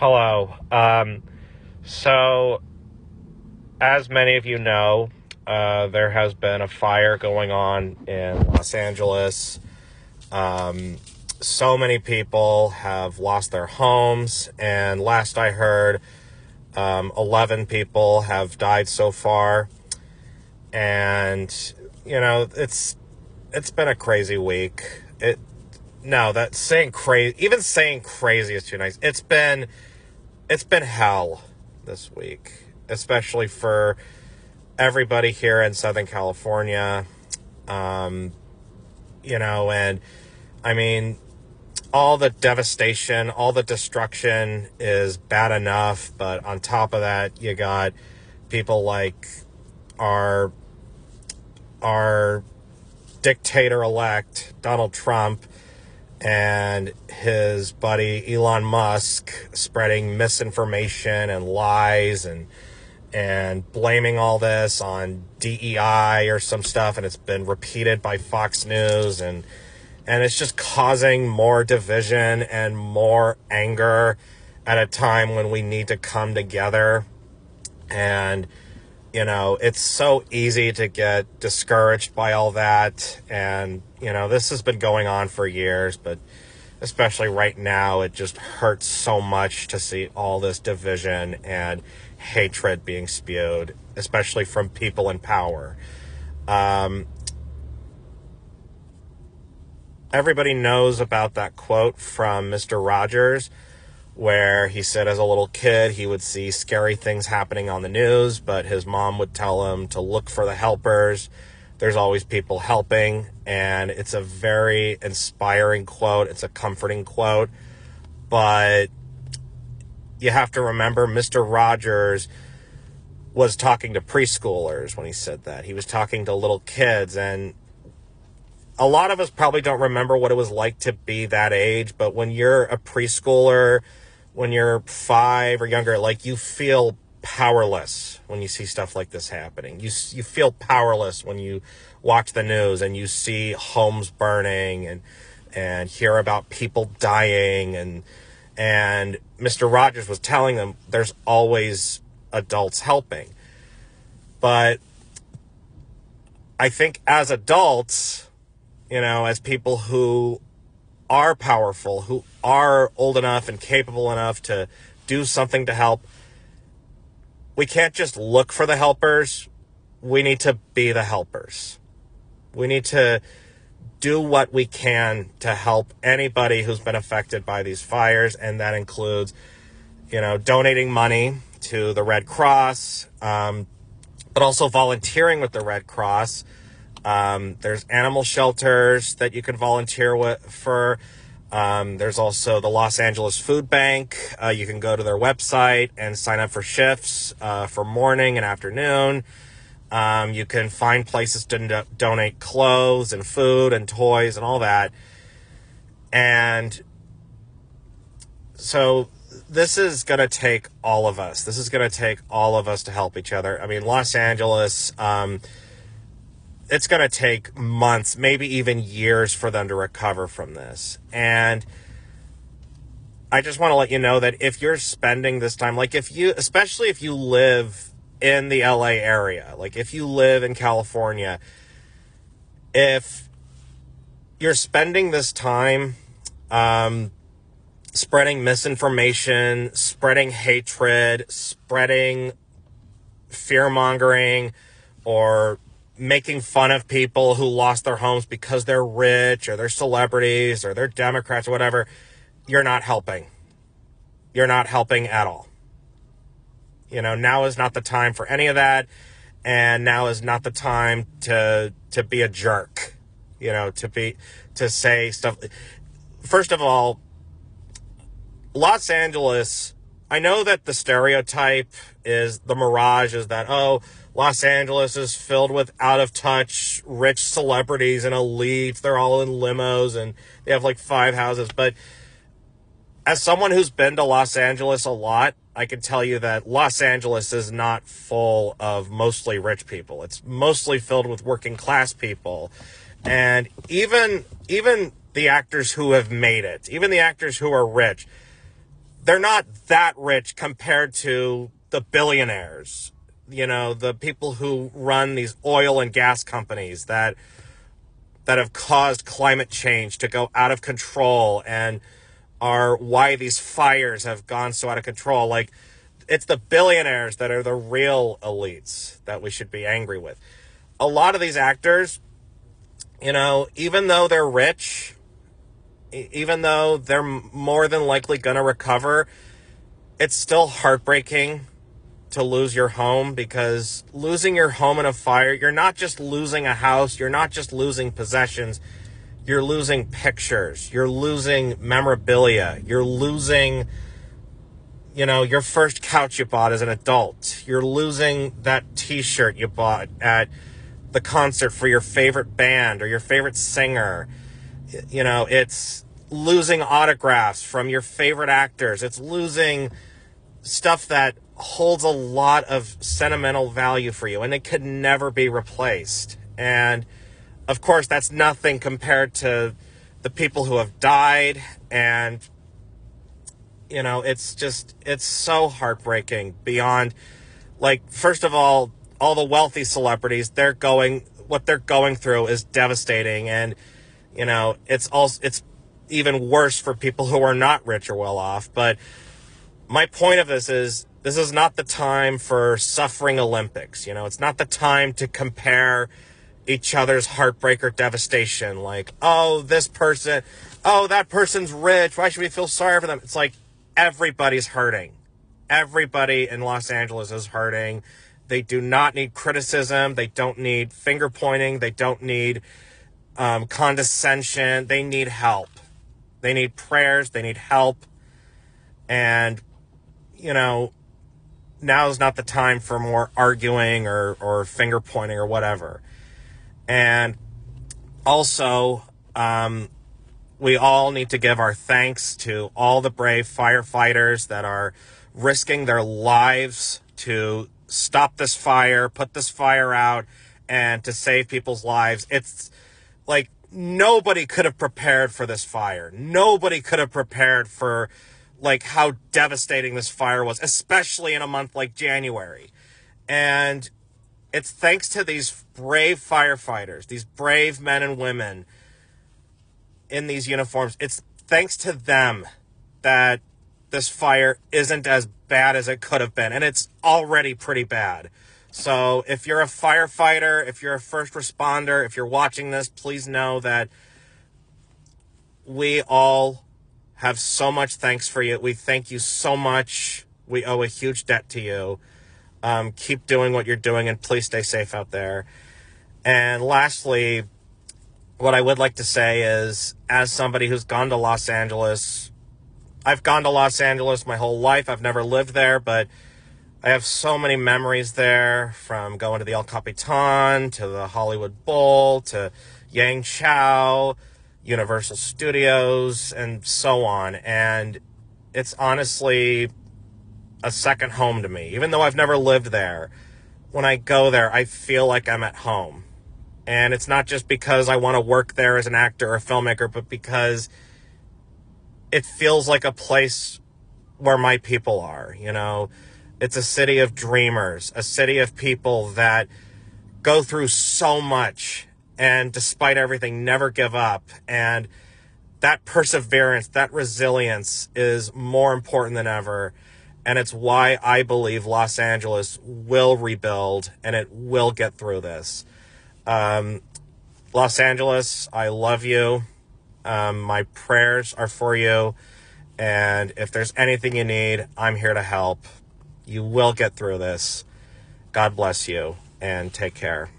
Hello. So, as many of you know, there has been a fire going on in Los Angeles. So many people have lost their homes, and last I heard, 11 people have died so far. And, it's been a crazy week. Even saying crazy is too nice. It's been hell this week, especially for everybody here in Southern California. And I mean, all the devastation, all the destruction is bad enough, but on top of that, you got people like our dictator-elect, Donald Trump, and his buddy Elon Musk spreading misinformation and lies and blaming all this on DEI or some stuff, and it's been repeated by Fox News, and it's just causing more division and more anger at a time when we need to come together. And it's so easy to get discouraged by all that. And, this has been going on for years, but especially right now, it just hurts so much to see all this division and hatred being spewed, especially from people in power. Everybody knows about that quote from Mr. Rogers, where he said as a little kid he would see scary things happening on the news, but his mom would tell him to look for the helpers. There's always people helping, and it's a very inspiring quote. It's a comforting quote, but you have to remember Mr. Rogers was talking to preschoolers when he said that. He was talking to little kids, and a lot of us probably don't remember what it was like to be that age, but when you're a preschooler, when you're 5 or younger, like, you feel powerless when you see stuff like this happening. You feel powerless when you watch the news and you see homes burning and hear about people dying, and Mr. Rogers was telling them there's always adults helping. But I think as adults, as people who are powerful, who are old enough and capable enough to do something to help, we can't just look for the helpers. We need to be the helpers. We need to do what we can to help anybody who's been affected by these fires, and that includes, donating money to the Red Cross, but also volunteering with the Red Cross. There's animal shelters that you can volunteer for. There's also the Los Angeles Food Bank. You can go to their website and sign up for shifts for morning and afternoon. You can find places to donate clothes and food and toys and all that. And so this is going to take all of us. This is going to take all of us to help each other. I mean, Los Angeles, it's going to take months, maybe even years for them to recover from this. And I just want to let you know that if you're spending this time, especially if you live in the LA area, like if you live in California, if you're spending this time spreading misinformation, spreading hatred, spreading fear-mongering, or making fun of people who lost their homes because they're rich or they're celebrities or they're Democrats or whatever, you're not helping. You're not helping at all. Now is not the time for any of that, and now is not the time to be a jerk, to say stuff. First of all, Los Angeles, I know that the stereotype is, the mirage is that, Los Angeles is filled with out-of-touch, rich celebrities and elites. They're all in limos and they have like 5 houses. But as someone who's been to Los Angeles a lot, I can tell you that Los Angeles is not full of mostly rich people. It's mostly filled with working class people. And even the actors who have made it, even the actors who are rich, they're not that rich compared to the billionaires, the people who run these oil and gas companies that have caused climate change to go out of control and are why these fires have gone so out of control. Like, it's the billionaires that are the real elites that we should be angry with. A lot of these actors, even though they're rich, even though they're more than likely going to recover, it's still heartbreaking to lose your home, because losing your home in a fire, you're not just losing a house, you're not just losing possessions, you're losing pictures, you're losing memorabilia, you're losing, your first couch you bought as an adult, you're losing that t-shirt you bought at the concert for your favorite band or your favorite singer. It's losing autographs from your favorite actors. It's losing stuff that holds a lot of sentimental value for you, and it could never be replaced. And of course, that's nothing compared to the people who have died. And, it's so heartbreaking beyond, like, first of all the wealthy celebrities, what they're going through is devastating. And, it's even worse for people who are not rich or well off. But my point of this is not the time for suffering Olympics. It's not the time to compare each other's heartbreak or devastation. Like, that person's rich, why should we feel sorry for them? It's like, everybody's hurting. Everybody in Los Angeles is hurting. They do not need criticism. They don't need finger pointing. They don't need condescension. They need help. They need prayers. They need help. And, now is not the time for more arguing or finger pointing or whatever. And also, we all need to give our thanks to all the brave firefighters that are risking their lives to stop this fire, put this fire out, and to save people's lives. It's like, nobody could have prepared for this fire. Nobody could have prepared for, like, how devastating this fire was, especially in a month like January. And it's thanks to these brave firefighters, these brave men and women in these uniforms. It's thanks to them that this fire isn't as bad as it could have been. And it's already pretty bad. So if you're a firefighter, if you're a first responder, if you're watching this, please know that we all have so much thanks for you. We thank you so much. We owe a huge debt to you. Keep doing what you're doing, and please stay safe out there. And lastly, what I would like to say is, as somebody who's gone to Los Angeles, I've gone to Los Angeles my whole life. I've never lived there, but I have so many memories there, from going to the El Capitan, to the Hollywood Bowl, to Yang Chow, Universal Studios, and so on. And it's honestly a second home to me. Even though I've never lived there, when I go there, I feel like I'm at home. And it's not just because I want to work there as an actor or a filmmaker, but because it feels like a place where my people are, It's a city of dreamers, a city of people that go through so much and, despite everything, never give up. And that perseverance, that resilience is more important than ever. And it's why I believe Los Angeles will rebuild, and it will get through this. Los Angeles, I love you. My prayers are for you. And if there's anything you need, I'm here to help. You will get through this. God bless you, and take care.